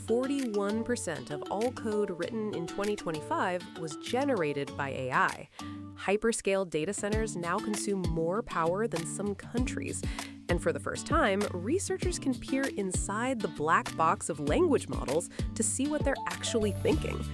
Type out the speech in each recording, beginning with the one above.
41% of all code written in 2025 was generated by AI. Hyperscale data centers now consume more power than some countries. And for the first time, researchers can peer inside the black box of language models to see what they're actually thinking.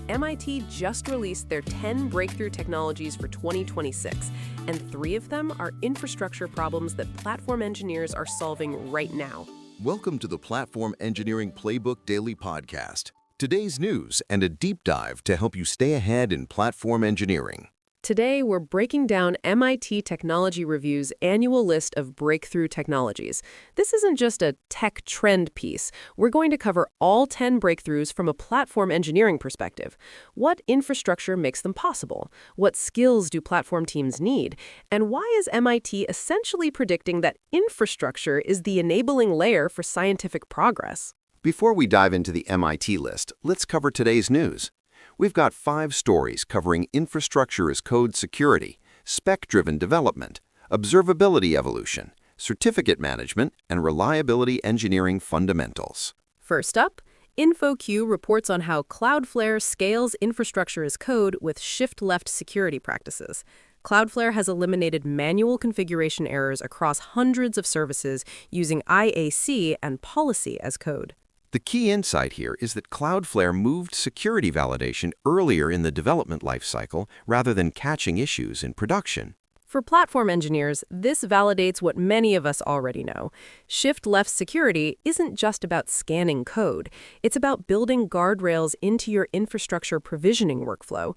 MIT just released their 10 breakthrough technologies for 2026, and 3 of them are infrastructure problems that platform engineers are solving right now. Welcome to the Platform Engineering Playbook Daily Podcast. Today's news and a deep dive to help you stay ahead in platform engineering. Today, we're breaking down MIT Technology Review's annual list of breakthrough technologies. This isn't just a tech trend piece. We're going to cover all 10 breakthroughs from a platform engineering perspective. What infrastructure makes them possible? What skills do platform teams need? And why is MIT essentially predicting that infrastructure is the enabling layer for scientific progress? Before we dive into the MIT list, let's cover today's news. We've got 5 stories covering infrastructure as code security, spec-driven development, observability evolution, certificate management, and reliability engineering fundamentals. First up, InfoQ reports on how Cloudflare scales infrastructure as code with shift-left security practices. Cloudflare has eliminated manual configuration errors across hundreds of services using IAC and policy as code. The key insight here is that Cloudflare moved security validation earlier in the development lifecycle rather than catching issues in production. For platform engineers, this validates what many of us already know. Shift-left security isn't just about scanning code. It's about building guardrails into your infrastructure provisioning workflow.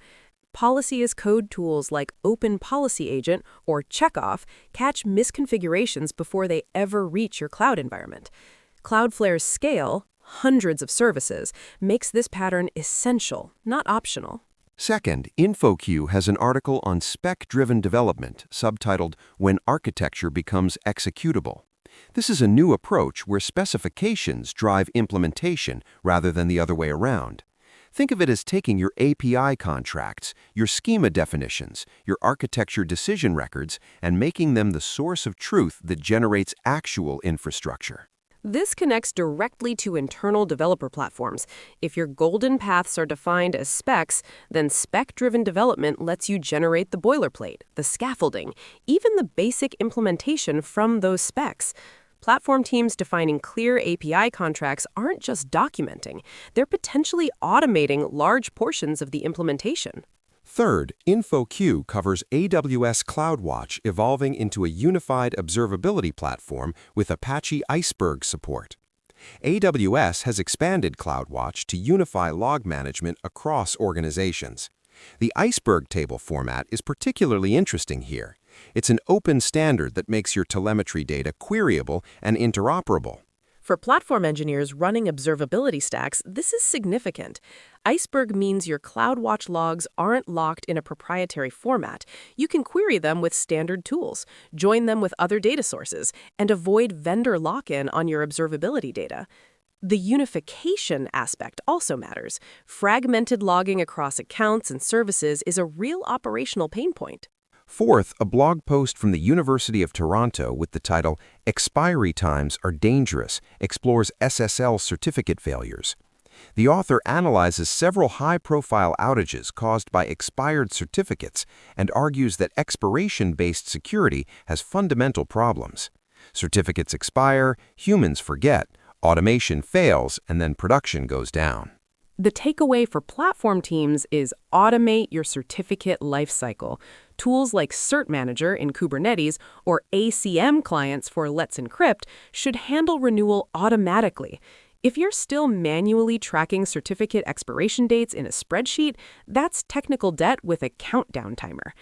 Policy as code tools like Open Policy Agent or Checkoff catch misconfigurations before they ever reach your cloud environment. Cloudflare's scale, hundreds of services, makes this pattern essential, not optional. Second, InfoQ has an article on spec-driven development subtitled When Architecture Becomes Executable. This is a new approach where specifications drive implementation rather than the other way around. Think of it as taking your API contracts, your schema definitions, your architecture decision records, and making them the source of truth that generates actual infrastructure. This connects directly to internal developer platforms. If your golden paths are defined as specs, then spec-driven development lets you generate the boilerplate, the scaffolding, even the basic implementation from those specs. Platform teams defining clear API contracts aren't just documenting. They're potentially automating large portions of the implementation. Third, InfoQ covers AWS CloudWatch evolving into a unified observability platform with Apache Iceberg support. AWS has expanded CloudWatch to unify log management across organizations. The Iceberg table format is particularly interesting here. It's an open standard that makes your telemetry data queryable and interoperable. For platform engineers running observability stacks, this is significant. Iceberg means your CloudWatch logs aren't locked in a proprietary format. You can query them with standard tools, join them with other data sources, and avoid vendor lock-in on your observability data. The unification aspect also matters. Fragmented logging across accounts and services is a real operational pain point. Fourth, a blog post from the University of Toronto with the title Expiry Times Are Dangerous explores SSL certificate failures. The author analyzes several high-profile outages caused by expired certificates and argues that expiration-based security has fundamental problems. Certificates expire, humans forget, automation fails, and then production goes down. The takeaway for platform teams is automate your certificate lifecycle. Tools like Cert Manager in Kubernetes or ACM clients for Let's Encrypt should handle renewal automatically. If you're still manually tracking certificate expiration dates in a spreadsheet, that's technical debt with a countdown timer.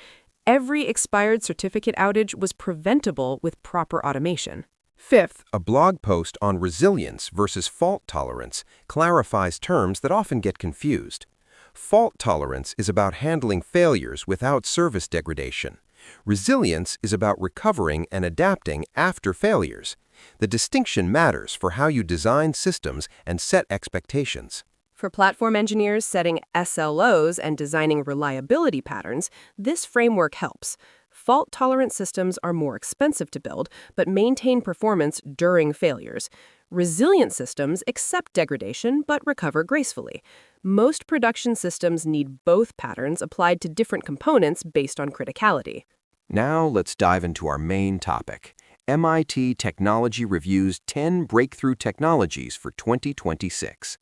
Every expired certificate outage was preventable with proper automation. Fifth, a blog post on resilience versus fault tolerance clarifies terms that often get confused. Fault tolerance is about handling failures without service degradation. Resilience is about recovering and adapting after failures. The distinction matters for how you design systems and set expectations. For platform engineers setting SLOs and designing reliability patterns, this framework helps. Fault-tolerant systems are more expensive to build, but maintain performance during failures. Resilient systems accept degradation but recover gracefully. Most production systems need both patterns applied to different components based on criticality. Now let's dive into our main topic. MIT Technology reviews 10 breakthrough technologies for 2026.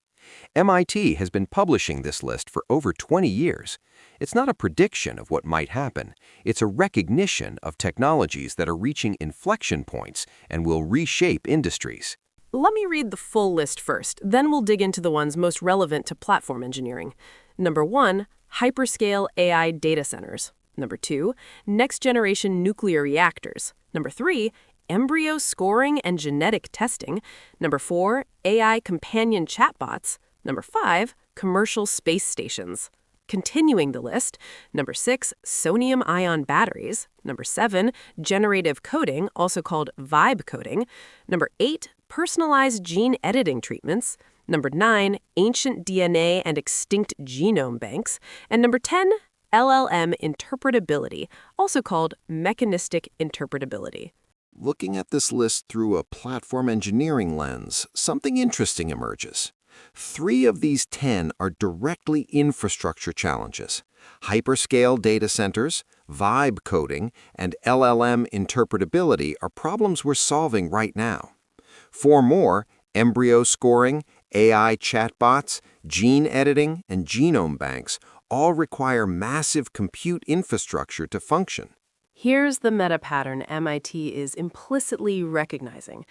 MIT has been publishing this list for over 20 years. It's not a prediction of what might happen. It's a recognition of technologies that are reaching inflection points and will reshape industries. Let me read the full list first, then we'll dig into the ones most relevant to platform engineering. Number 1, hyperscale AI data centers. Number 2, next-generation nuclear reactors. Number 3, embryo scoring and genetic testing. Number 4, AI companion chatbots. Number 5, commercial space stations. Continuing the list, number 6, sodium-ion batteries. Number 7, generative coding, also called vibe coding. Number 8, personalized gene editing treatments. Number 9, ancient DNA and extinct genome banks. And number 10, LLM interpretability, also called mechanistic interpretability. Looking at this list through a platform engineering lens, something interesting emerges. 3 of these 10 are directly infrastructure challenges. Hyperscale data centers, vibe coding, and LLM interpretability are problems we're solving right now. 4 more, embryo scoring, AI chatbots, gene editing, and genome banks, all require massive compute infrastructure to function. Here's the meta pattern MIT is implicitly recognizing.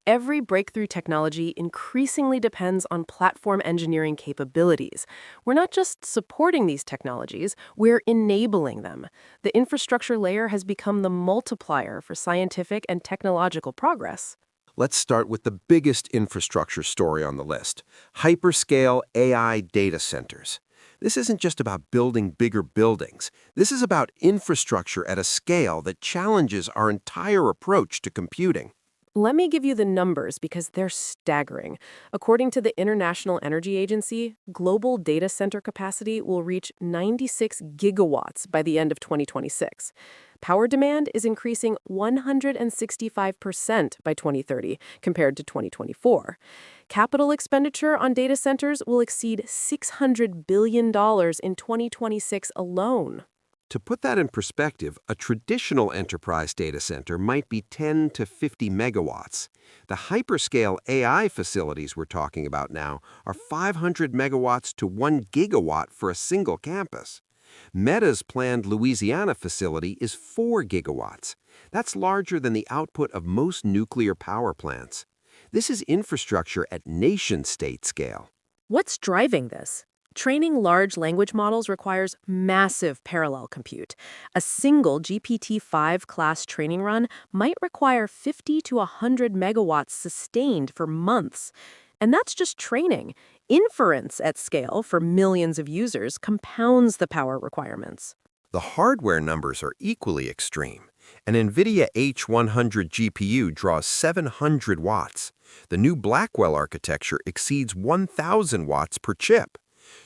Every breakthrough technology increasingly depends on platform engineering capabilities. We're not just supporting these technologies, we're enabling them. The infrastructure layer has become the multiplier for scientific and technological progress. Let's start with the biggest infrastructure story on the list, hyperscale AI data centers. This isn't just about building bigger buildings. This is about infrastructure at a scale that challenges our entire approach to computing. Let me give you the numbers because they're staggering. According to the International Energy Agency, global data center capacity will reach 96 gigawatts by the end of 2026. Power demand is increasing 165% by 2030 compared to 2024. Capital expenditure on data centers will exceed $600 billion in 2026 alone. To put that in perspective, a traditional enterprise data center might be 10 to 50 megawatts. The hyperscale AI facilities we're talking about now are 500 megawatts to 1 gigawatt for a single campus. Meta's planned Louisiana facility is 4 gigawatts. That's larger than the output of most nuclear power plants. This is infrastructure at nation-state scale. What's driving this? Training large language models requires massive parallel compute. A single GPT-5 class training run might require 50 to 100 megawatts sustained for months. And that's just training. Inference at scale for millions of users compounds the power requirements. The hardware numbers are equally extreme. An NVIDIA H100 GPU draws 700 watts. The new Blackwell architecture exceeds 1,000 watts per chip.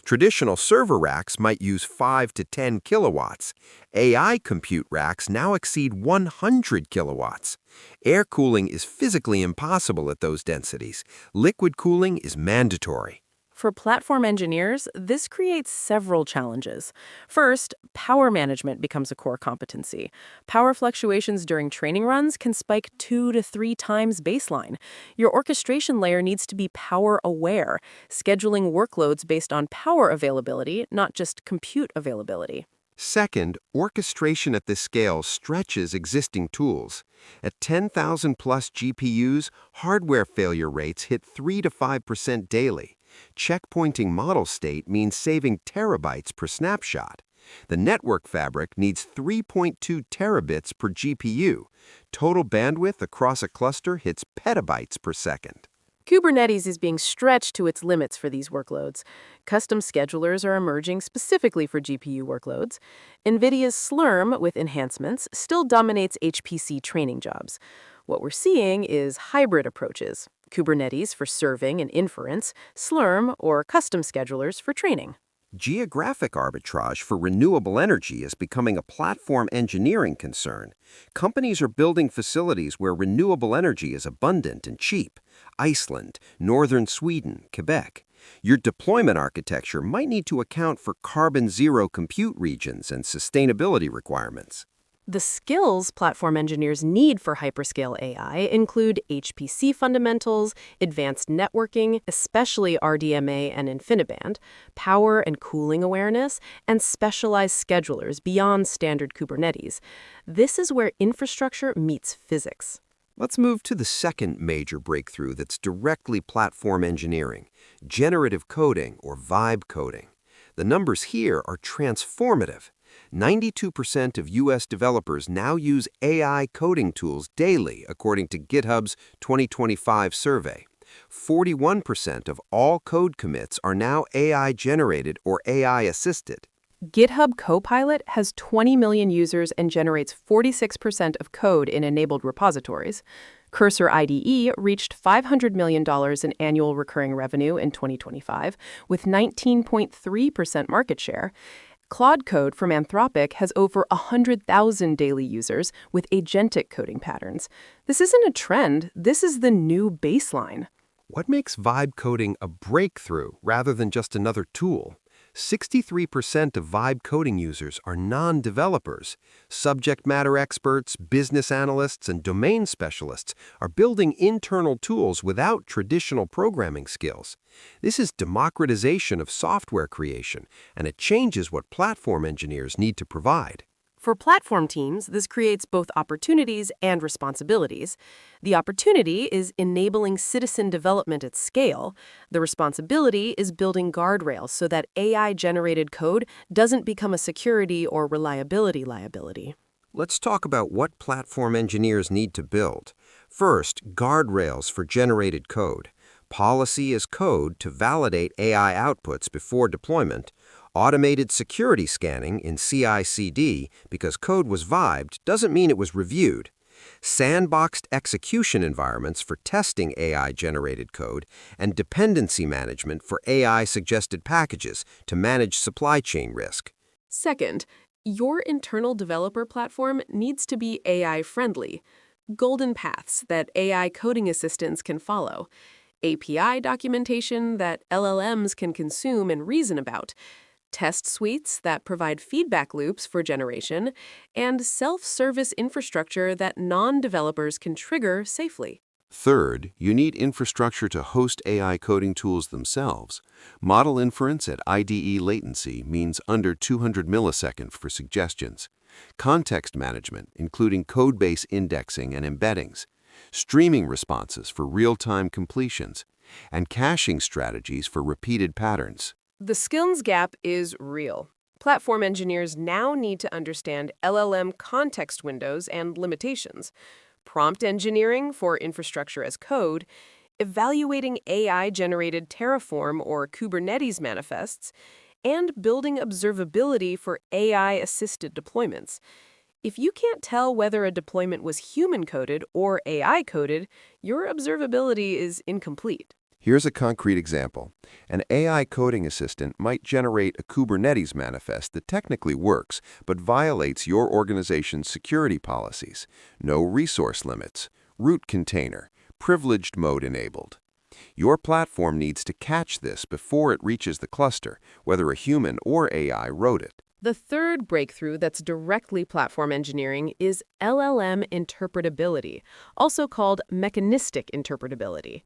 Traditional server racks might use 5 to 10 kilowatts. AI compute racks now exceed 100 kilowatts. Air cooling is physically impossible at those densities. Liquid cooling is mandatory. For platform engineers, this creates several challenges. First, power management becomes a core competency. Power fluctuations during training runs can spike 2 to 3 times baseline. Your orchestration layer needs to be power aware, scheduling workloads based on power availability, not just compute availability. Second, orchestration at this scale stretches existing tools. At 10,000 plus GPUs, hardware failure rates hit 3 to 5% daily. Checkpointing model state means saving terabytes per snapshot. The network fabric needs 3.2 terabits per GPU. Total bandwidth across a cluster hits petabytes per second. Kubernetes is being stretched to its limits for these workloads. Custom schedulers are emerging specifically for GPU workloads. NVIDIA's Slurm, with enhancements, still dominates HPC training jobs. What we're seeing is hybrid approaches. Kubernetes for serving and inference, Slurm or custom schedulers for training. Geographic arbitrage for renewable energy is becoming a platform engineering concern. Companies are building facilities where renewable energy is abundant and cheap. Iceland, northern Sweden, Quebec. Your deployment architecture might need to account for carbon zero compute regions and sustainability requirements. The skills platform engineers need for hyperscale AI include HPC fundamentals, advanced networking, especially RDMA and InfiniBand, power and cooling awareness, and specialized schedulers beyond standard Kubernetes. This is where infrastructure meets physics. Let's move to the second major breakthrough that's directly platform engineering, generative coding or vibe coding. The numbers here are transformative. 92% of U.S. developers now use AI coding tools daily, according to GitHub's 2025 survey. 41% of all code commits are now AI-generated or AI-assisted. GitHub Copilot has 20 million users and generates 46% of code in enabled repositories. Cursor IDE reached $500 million in annual recurring revenue in 2025, with 19.3% market share. Claude Code from Anthropic has over 100,000 daily users with agentic coding patterns. This isn't a trend, this is the new baseline. What makes vibe coding a breakthrough rather than just another tool? 63% of vibe coding users are non-developers. Subject matter experts, business analysts, and domain specialists are building internal tools without traditional programming skills. This is democratization of software creation, and it changes what platform engineers need to provide. For platform teams, this creates both opportunities and responsibilities. The opportunity is enabling citizen development at scale. The responsibility is building guardrails so that AI-generated code doesn't become a security or reliability liability. Let's talk about what platform engineers need to build. First, guardrails for generated code. Policy as code to validate AI outputs before deployment. Automated security scanning in CI/CD because code was vibed doesn't mean it was reviewed. Sandboxed execution environments for testing AI-generated code, and dependency management for AI-suggested packages to manage supply chain risk. Second, your internal developer platform needs to be AI-friendly. Golden paths that AI coding assistants can follow. API documentation that LLMs can consume and reason about. Test suites that provide feedback loops for generation, and self-service infrastructure that non-developers can trigger safely. Third, you need infrastructure to host AI coding tools themselves. Model inference at IDE latency means under 200 milliseconds for suggestions. Context management, including codebase indexing and embeddings. Streaming responses for real-time completions. And caching strategies for repeated patterns. The skills gap is real. Platform engineers now need to understand LLM context windows and limitations, prompt engineering for infrastructure as code, evaluating AI-generated Terraform or Kubernetes manifests, and building observability for AI-assisted deployments. If you can't tell whether a deployment was human-coded or AI-coded, your observability is incomplete. Here's a concrete example. An AI coding assistant might generate a Kubernetes manifest that technically works, but violates your organization's security policies. No resource limits, root container, privileged mode enabled. Your platform needs to catch this before it reaches the cluster, whether a human or AI wrote it. The third breakthrough that's directly platform engineering is LLM interpretability, also called mechanistic interpretability.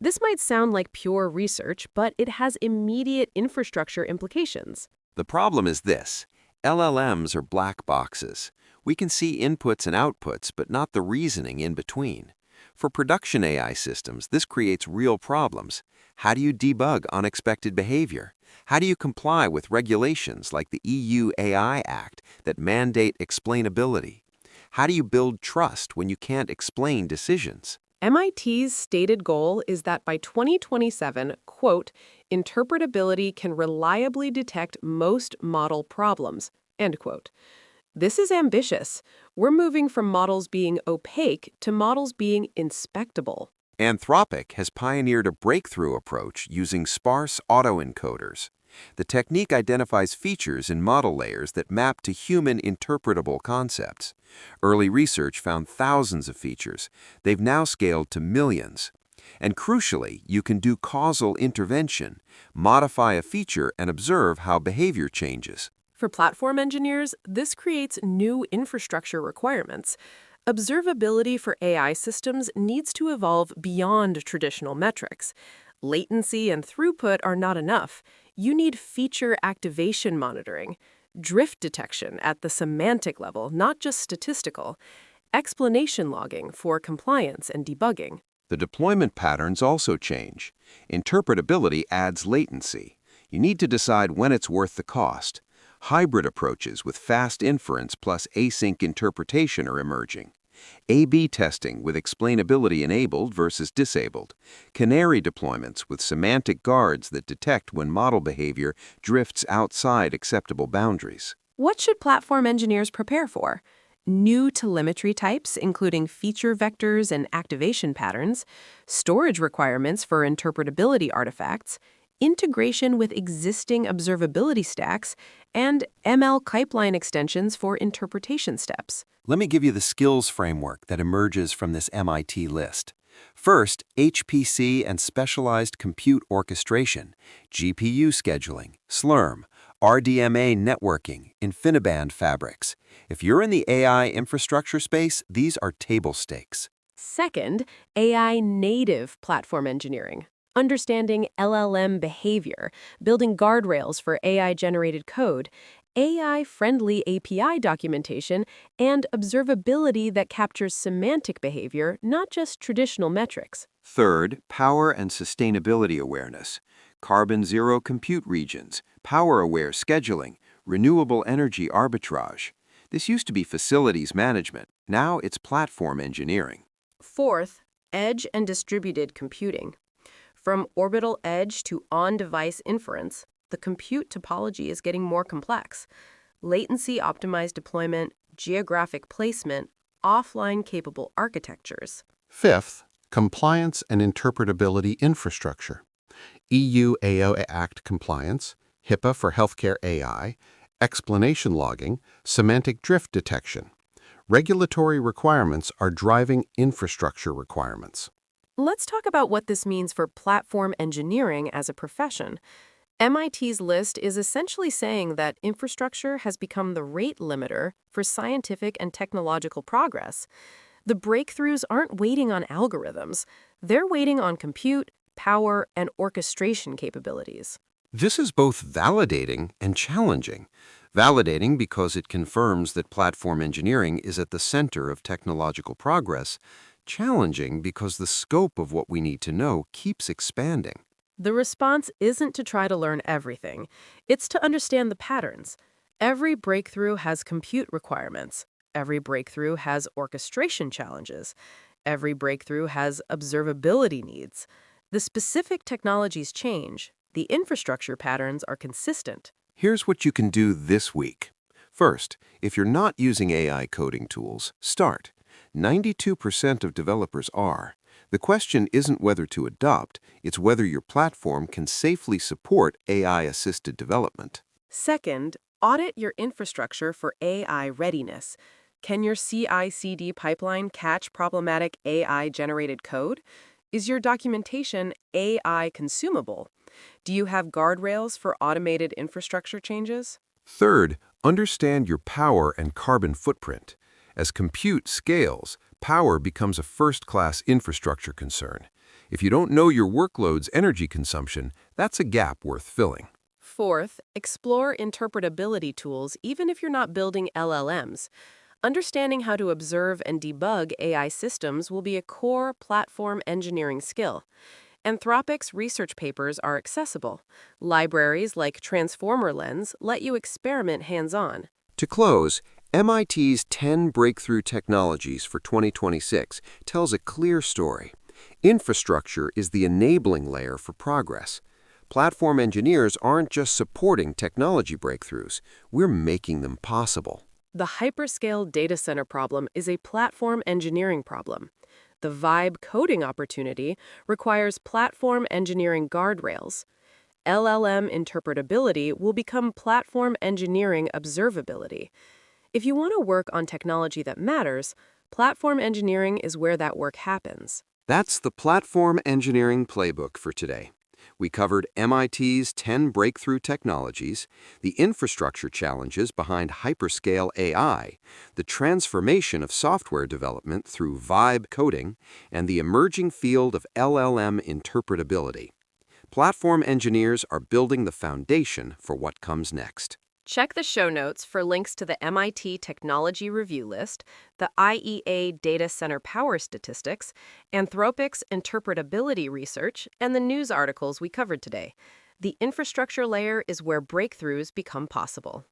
This might sound like pure research, but it has immediate infrastructure implications. The problem is this. LLMs are black boxes. We can see inputs and outputs, but not the reasoning in between. For production AI systems, this creates real problems. How do you debug unexpected behavior? How do you comply with regulations like the EU AI Act that mandate explainability? How do you build trust when you can't explain decisions? MIT's stated goal is that by 2027, quote, interpretability can reliably detect most model problems, end quote. This is ambitious. We're moving from models being opaque to models being inspectable. Anthropic has pioneered a breakthrough approach using sparse autoencoders. The technique identifies features in model layers that map to human interpretable concepts. Early research found thousands of features. They've now scaled to millions. And crucially, you can do causal intervention, modify a feature, and observe how behavior changes. For platform engineers, this creates new infrastructure requirements. Observability for AI systems needs to evolve beyond traditional metrics. Latency and throughput are not enough. You need feature activation monitoring, drift detection at the semantic level, not just statistical, explanation logging for compliance and debugging. The deployment patterns also change. Interpretability adds latency. You need to decide when it's worth the cost. Hybrid approaches with fast inference plus async interpretation are emerging. A/B testing with explainability enabled versus disabled. Canary deployments with semantic guards that detect when model behavior drifts outside acceptable boundaries. What should platform engineers prepare for? New telemetry types, including feature vectors and activation patterns, storage requirements for interpretability artifacts, integration with existing observability stacks, and ML pipeline extensions for interpretation steps. Let me give you the skills framework that emerges from this MIT list. First, HPC and specialized compute orchestration, GPU scheduling, Slurm, RDMA networking, InfiniBand fabrics. If you're in the AI infrastructure space, these are table stakes. Second, AI native platform engineering. Understanding LLM behavior, building guardrails for AI-generated code, AI-friendly API documentation, and observability that captures semantic behavior, not just traditional metrics. Third, power and sustainability awareness, carbon zero compute regions, power-aware scheduling, renewable energy arbitrage. This used to be facilities management. Now it's platform engineering. Fourth, edge and distributed computing. From orbital edge to on-device inference, the compute topology is getting more complex. Latency-optimized deployment, geographic placement, offline-capable architectures. Fifth, compliance and interpretability infrastructure. EU AO Act compliance, HIPAA for healthcare AI, explanation logging, semantic drift detection. Regulatory requirements are driving infrastructure requirements. Let's talk about what this means for platform engineering as a profession. MIT's list is essentially saying that infrastructure has become the rate limiter for scientific and technological progress. The breakthroughs aren't waiting on algorithms. They're waiting on compute, power, and orchestration capabilities. This is both validating and challenging. Validating because it confirms that platform engineering is at the center of technological progress. Challenging because the scope of what we need to know keeps expanding. The response isn't to try to learn everything. It's to understand the patterns. Every breakthrough has compute requirements. Every breakthrough has orchestration challenges. Every breakthrough has observability needs. The specific technologies change. The infrastructure patterns are consistent. Here's what you can do this week. First, if you're not using AI coding tools, start. 92% of developers are. The question isn't whether to adopt, it's whether your platform can safely support AI-assisted development. Second, audit your infrastructure for AI readiness. Can your CI/CD pipeline catch problematic AI-generated code? Is your documentation AI consumable? Do you have guardrails for automated infrastructure changes? Third, understand your power and carbon footprint. As compute scales, power becomes a first-class infrastructure concern. If you don't know your workload's energy consumption, that's a gap worth filling. Fourth, explore interpretability tools even if you're not building LLMs. Understanding how to observe and debug AI systems will be a core platform engineering skill. Anthropic's research papers are accessible. Libraries like Transformer Lens let you experiment hands-on. To close, MIT's 10 Breakthrough Technologies for 2026 tells a clear story. Infrastructure is the enabling layer for progress. Platform engineers aren't just supporting technology breakthroughs, we're making them possible. The hyperscale data center problem is a platform engineering problem. The Vibe coding opportunity requires platform engineering guardrails. LLM interpretability will become platform engineering observability. If you want to work on technology that matters, platform engineering is where that work happens. That's the Platform Engineering Playbook for today. We covered MIT's 10 breakthrough technologies, the infrastructure challenges behind hyperscale AI, the transformation of software development through vibe coding, and the emerging field of LLM interpretability. Platform engineers are building the foundation for what comes next. Check the show notes for links to the MIT Technology Review List, the IEA Data Center Power Statistics, Anthropic's Interpretability Research, and the news articles we covered today. The infrastructure layer is where breakthroughs become possible.